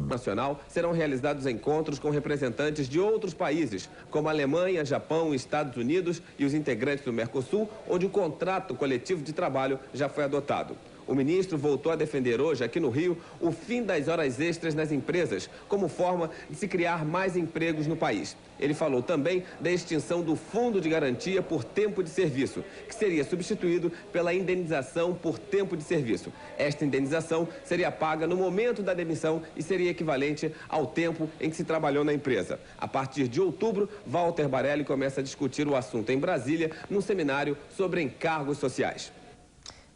Nacional serão realizados encontros com representantes de outros países, como Alemanha, Japão, Estados Unidos e os integrantes do Mercosul, onde o contrato coletivo de trabalho já foi adotado. O ministro voltou a defender hoje, aqui no Rio, o fim das horas extras nas empresas, como forma de se criar mais empregos no país. Ele falou também da extinção do Fundo de Garantia por Tempo de Serviço, que seria substituído pela indenização por tempo de serviço. Esta indenização seria paga no momento da demissão e seria equivalente ao tempo em que se trabalhou na empresa. A partir de outubro, Walter Barelli começa a discutir o assunto em Brasília, num seminário sobre encargos sociais.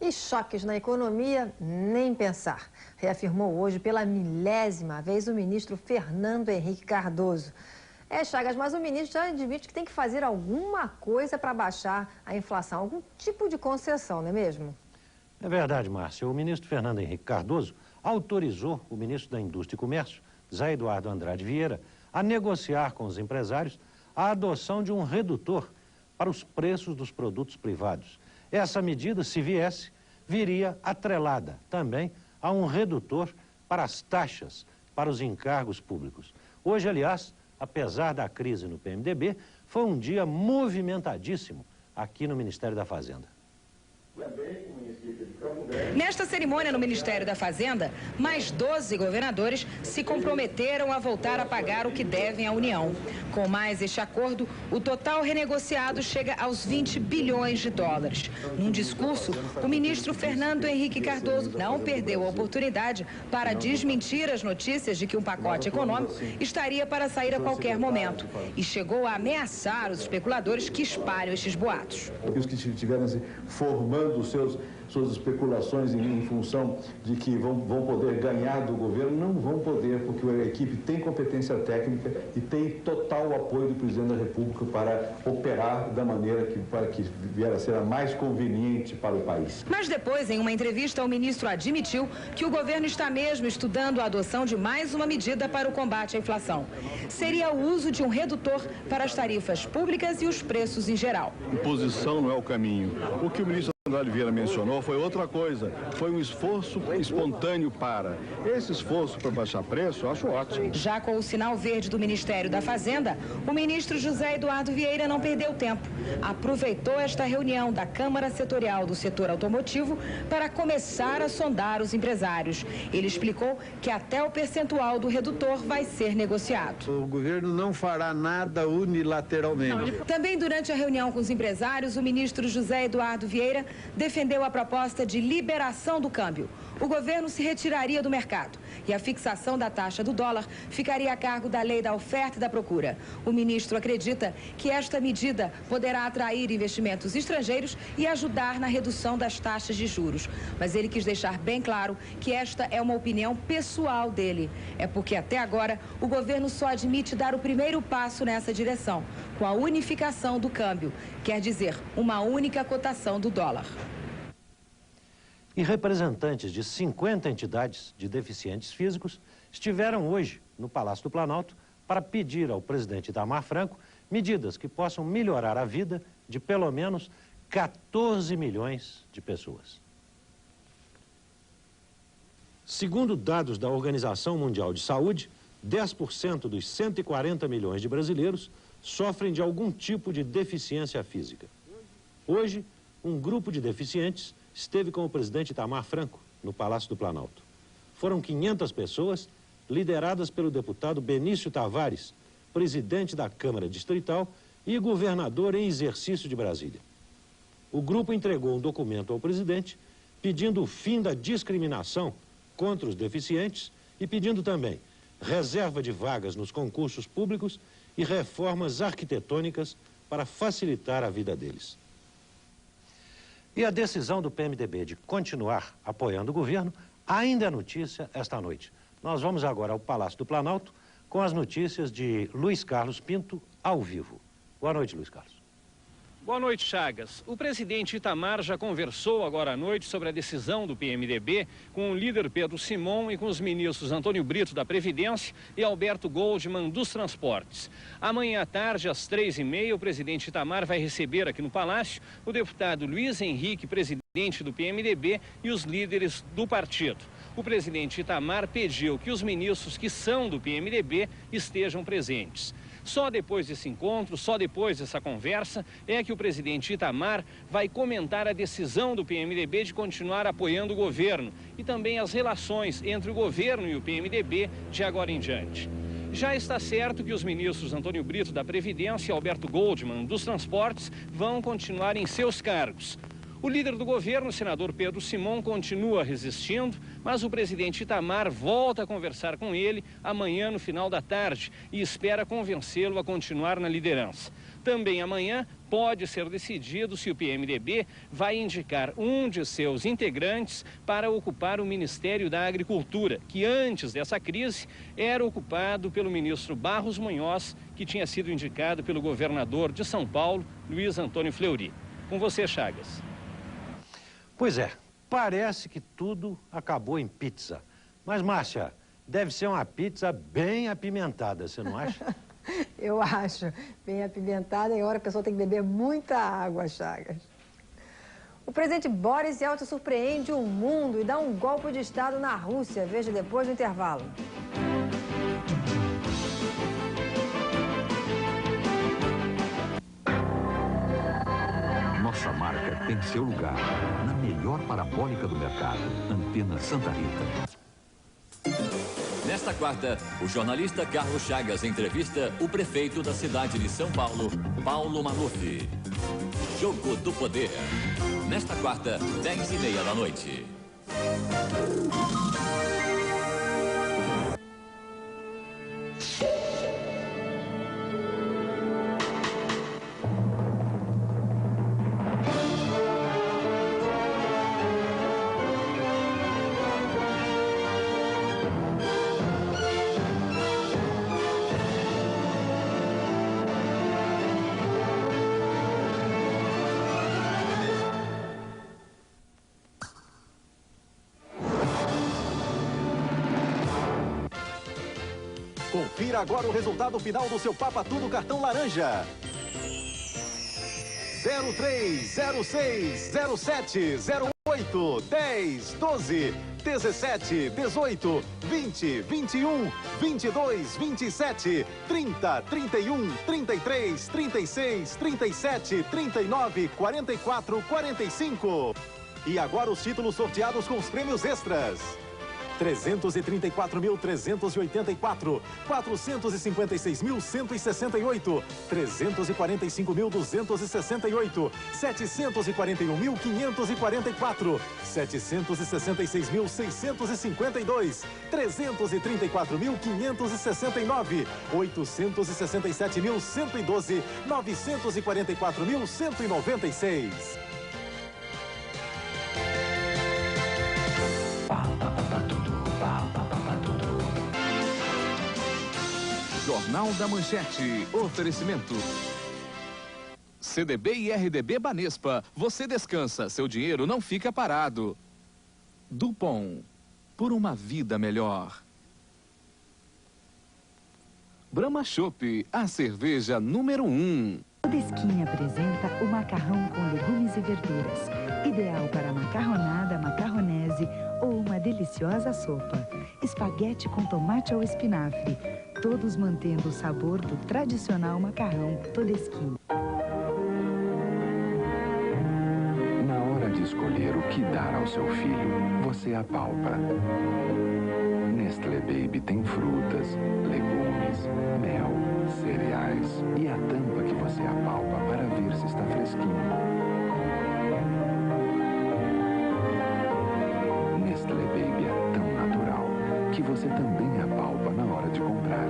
E choques na economia, nem pensar. Reafirmou hoje pela milésima vez o ministro Fernando Henrique Cardoso. Chagas, mas o ministro já admite que tem que fazer alguma coisa para baixar a inflação, algum tipo de concessão, não é mesmo? É verdade, Márcia. O ministro Fernando Henrique Cardoso autorizou o ministro da Indústria e Comércio, Zé Eduardo Andrade Vieira, a negociar com os empresários a adoção de um redutor para os preços dos produtos privados. Essa medida, se viesse, viria atrelada também a um redutor para as taxas para os encargos públicos. Hoje, aliás, apesar da crise no PMDB, foi um dia movimentadíssimo aqui no Ministério da Fazenda. Nesta cerimônia no Ministério da Fazenda, mais 12 governadores se comprometeram a voltar a pagar o que devem à União. Com mais este acordo, o total renegociado chega aos 20 bilhões de dólares. Num discurso, o ministro Fernando Henrique Cardoso não perdeu a oportunidade para desmentir as notícias de que um pacote econômico estaria para sair a qualquer momento e chegou a ameaçar os especuladores que espalham estes boatos. Os que estiverem formando suas especulações em função de que vão poder ganhar do governo, não vão poder, porque a equipe tem competência técnica e tem total apoio do presidente da República para operar da maneira que vier a ser a mais conveniente para o país. Mas depois, em uma entrevista, o ministro admitiu que o governo está mesmo estudando a adoção de mais uma medida para o combate à inflação. Seria o uso de um redutor para as tarifas públicas e os preços em geral. Imposição não é o caminho. O que o ministro Andrade Vieira mencionou foi outra coisa, foi um esforço espontâneo para. Esse esforço para baixar preço, eu acho ótimo. Já com o sinal verde do Ministério da Fazenda, o ministro José Eduardo Vieira não perdeu tempo. Aproveitou esta reunião da Câmara Setorial do setor automotivo para começar a sondar os empresários. Ele explicou que até o percentual do redutor vai ser negociado. O governo não fará nada unilateralmente. Também durante a reunião com os empresários, o ministro José Eduardo Vieira defendeu a proposta de liberação do câmbio. O governo se retiraria do mercado e a fixação da taxa do dólar ficaria a cargo da lei da oferta e da procura. O ministro acredita que esta medida poderá atrair investimentos estrangeiros e ajudar na redução das taxas de juros. Mas ele quis deixar bem claro que esta é uma opinião pessoal dele. É porque até agora o governo só admite dar o primeiro passo nessa direção, com a unificação do câmbio, quer dizer, uma única cotação do dólar. E representantes de 50 entidades de deficientes físicos estiveram hoje no Palácio do Planalto para pedir ao presidente Itamar Franco medidas que possam melhorar a vida de pelo menos 14 milhões de pessoas. Segundo dados da Organização Mundial de Saúde, 10% dos 140 milhões de brasileiros sofrem de algum tipo de deficiência física. Hoje, um grupo de deficientes esteve com o presidente Itamar Franco no Palácio do Planalto. Foram 500 pessoas, lideradas pelo deputado Benício Tavares, presidente da Câmara Distrital e governador em exercício de Brasília. O grupo entregou um documento ao presidente pedindo o fim da discriminação contra os deficientes e pedindo também reserva de vagas nos concursos públicos e reformas arquitetônicas para facilitar a vida deles. E a decisão do PMDB de continuar apoiando o governo ainda é notícia esta noite. Nós vamos agora ao Palácio do Planalto com as notícias de Luiz Carlos Pinto ao vivo. Boa noite, Luiz Carlos. Boa noite, Chagas. O presidente Itamar já conversou agora à noite sobre a decisão do PMDB com o líder Pedro Simon e com os ministros Antônio Brito, da Previdência, e Alberto Goldman, dos Transportes. Amanhã à tarde, às 3h30, o presidente Itamar vai receber aqui no Palácio o deputado Luiz Henrique, presidente do PMDB, e os líderes do partido. O presidente Itamar pediu que os ministros que são do PMDB estejam presentes. Só depois desse encontro, só depois dessa conversa, é que o presidente Itamar vai comentar a decisão do PMDB de continuar apoiando o governo e também as relações entre o governo e o PMDB de agora em diante. Já está certo que os ministros Antônio Brito, da Previdência, e Alberto Goldman, dos Transportes, vão continuar em seus cargos. O líder do governo, o senador Pedro Simon, continua resistindo, mas o presidente Itamar volta a conversar com ele amanhã no final da tarde e espera convencê-lo a continuar na liderança. Também amanhã pode ser decidido se o PMDB vai indicar um de seus integrantes para ocupar o Ministério da Agricultura, que antes dessa crise era ocupado pelo ministro Barros Munhoz, que tinha sido indicado pelo governador de São Paulo, Luiz Antônio Fleury. Com você, Chagas. Pois é, parece que tudo acabou em pizza. Mas, Márcia, deve ser uma pizza bem apimentada, você não acha? Eu acho. Bem apimentada e agora a pessoa tem que beber muita água, Chagas. O presidente Boris Yeltsin surpreende o mundo e dá um golpe de Estado na Rússia. Veja depois do intervalo. Nossa marca tem seu lugar na melhor parabólica do mercado, Antena Santa Rita. Nesta quarta, o jornalista Carlos Chagas entrevista o prefeito da cidade de São Paulo, Paulo Maluf. Jogo do Poder. Nesta quarta, 10h30 da noite. Confira agora o resultado final do seu Papa Tudo cartão laranja. 03, 06, 07, 08, 10, 12, 17, 18, 20, 21, 22, 27, 30, 31, 33, 36, 37, 39, 44, 45. E agora os títulos sorteados com os prêmios extras. 334.384, 456.168, 345.268, 741.544, 766.652, 334.569, 867.112, 944.196. Jornal da Manchete. Oferecimento. CDB e RDB Banespa. Você descansa, seu dinheiro não fica parado. Dupont. Por uma vida melhor. Brahma Chopp, a cerveja número 1. Todesquim apresenta o macarrão com legumes e verduras. Ideal para macarronada, macarronese ou uma deliciosa sopa. Espaguete com tomate ou espinafre. Todos mantendo o sabor do tradicional macarrão Todesquim. Na hora de escolher o que dar ao seu filho, você apalpa. Nestlé Baby tem frutas, legumes, mel, cereais e a tampa que você apalpa para ver se está fresquinho. Nestlé Baby é tão natural que você também apalpa na hora de comprar.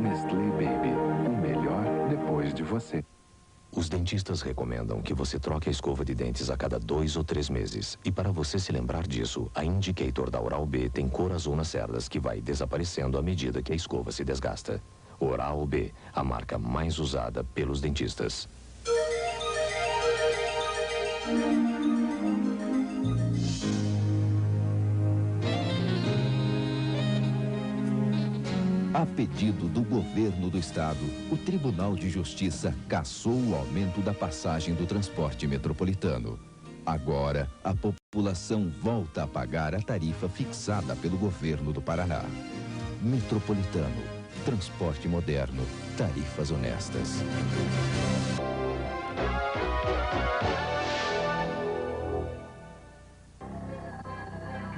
Nestlé Baby, o melhor depois de você. Os dentistas recomendam que você troque a escova de dentes a cada 2 ou 3 meses. E para você se lembrar disso, a Indicator da Oral-B tem cor azul nas cerdas que vai desaparecendo à medida que a escova se desgasta. Oral-B, a marca mais usada pelos dentistas. A pedido do governo do estado, o Tribunal de Justiça cassou o aumento da passagem do transporte metropolitano. Agora, a população volta a pagar a tarifa fixada pelo governo do Paraná. Metropolitano, transporte moderno, tarifas honestas.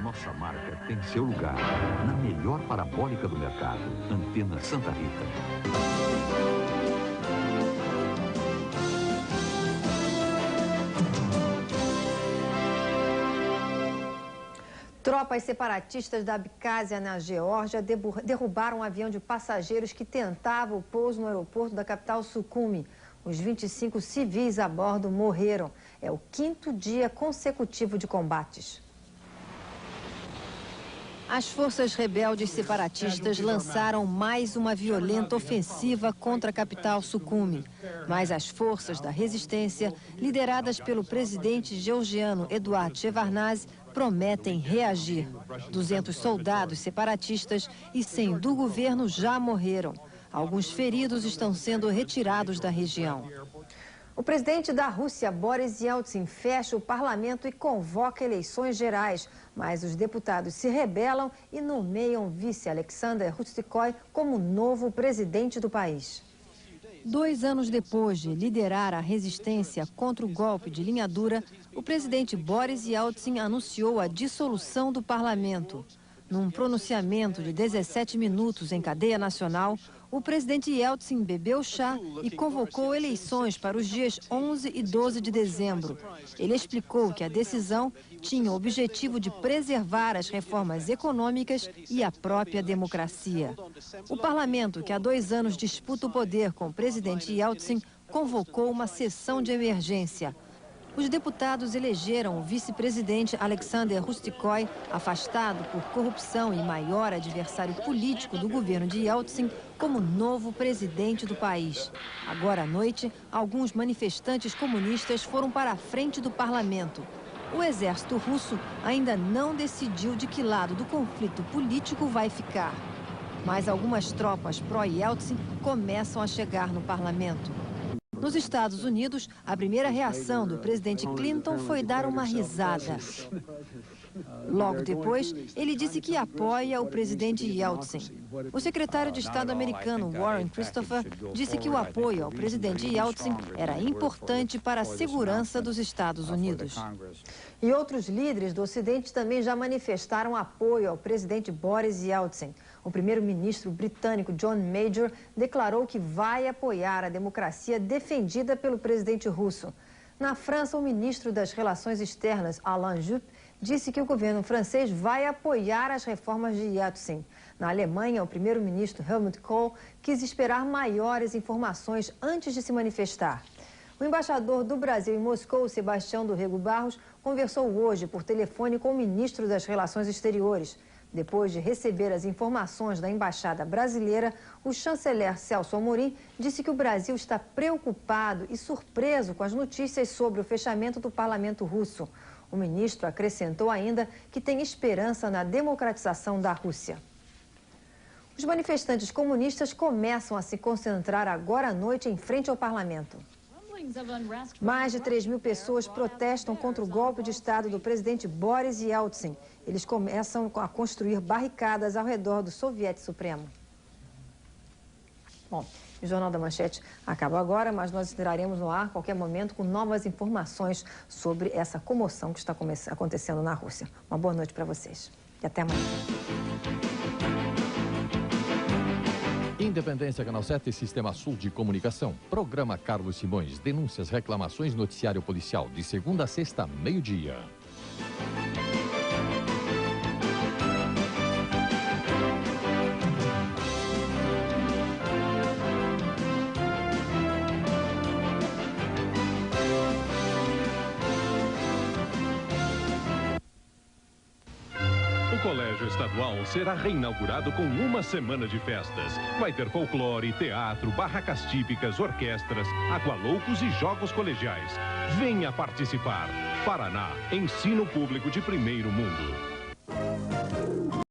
Nossa marca tem seu lugar na melhor parabólica do mercado, Antena Santa Rita. Tropas separatistas da Abcásia, na Geórgia, derrubaram um avião de passageiros que tentava o pouso no aeroporto da capital Sukhumi. Os 25 civis a bordo morreram. É o 5º dia consecutivo de combates. As forças rebeldes separatistas lançaram mais uma violenta ofensiva contra a capital Sukhumi. Mas as forças da resistência, lideradas pelo presidente georgiano Eduard Shevardnadze, prometem reagir. 200 soldados separatistas e 100 do governo já morreram. Alguns feridos estão sendo retirados da região. O presidente da Rússia, Boris Yeltsin, fecha o parlamento e convoca eleições gerais. Mas os deputados se rebelam e nomeiam o vice Alexander Rustikoy como novo presidente do país. 2 anos depois de liderar a resistência contra o golpe de linha dura, o presidente Boris Yeltsin anunciou a dissolução do parlamento. Num pronunciamento de 17 minutos em cadeia nacional, o presidente Yeltsin bebeu chá e convocou eleições para os dias 11 e 12 de dezembro. Ele explicou que a decisão tinha o objetivo de preservar as reformas econômicas e a própria democracia. O parlamento, que há 2 anos disputa o poder com o presidente Yeltsin, convocou uma sessão de emergência. Os deputados elegeram o vice-presidente Alexander Rustikoy, afastado por corrupção e maior adversário político do governo de Yeltsin, como novo presidente do país. Agora à noite, alguns manifestantes comunistas foram para a frente do parlamento. O exército russo ainda não decidiu de que lado do conflito político vai ficar. Mas algumas tropas pró-Yeltsin começam a chegar no parlamento. Nos Estados Unidos, a primeira reação do presidente Clinton foi dar uma risada. Logo depois, ele disse que apoia o presidente Yeltsin. O secretário de Estado americano Warren Christopher disse que o apoio ao presidente Yeltsin era importante para a segurança dos Estados Unidos. E outros líderes do Ocidente também já manifestaram apoio ao presidente Boris Yeltsin. O primeiro-ministro britânico John Major declarou que vai apoiar a democracia defendida pelo presidente russo. Na França, o ministro das Relações Externas, Alain Juppé, disse que o governo francês vai apoiar as reformas de Yeltsin. Na Alemanha, o primeiro-ministro Helmut Kohl quis esperar maiores informações antes de se manifestar. O embaixador do Brasil em Moscou, Sebastião do Rego Barros, conversou hoje por telefone com o ministro das Relações Exteriores. Depois de receber as informações da embaixada brasileira, o chanceler Celso Amorim disse que o Brasil está preocupado e surpreso com as notícias sobre o fechamento do parlamento russo. O ministro acrescentou ainda que tem esperança na democratização da Rússia. Os manifestantes comunistas começam a se concentrar agora à noite em frente ao parlamento. Mais de 3.000 pessoas protestam contra o golpe de Estado do presidente Boris Yeltsin. Eles começam a construir barricadas ao redor do Soviete Supremo. Bom, o Jornal da Manchete acaba agora, mas nós entraremos no ar a qualquer momento com novas informações sobre essa comoção que está acontecendo na Rússia. Uma boa noite para vocês e até amanhã. Independência, Canal 7 e Sistema Sul de Comunicação. Programa Carlos Simões. Denúncias, reclamações, noticiário policial. De segunda a sexta, meio-dia. O colégio estadual será reinaugurado com uma semana de festas. Vai ter folclore, teatro, barracas típicas, orquestras, aqualoucos e jogos colegiais. Venha participar. Paraná, ensino público de primeiro mundo.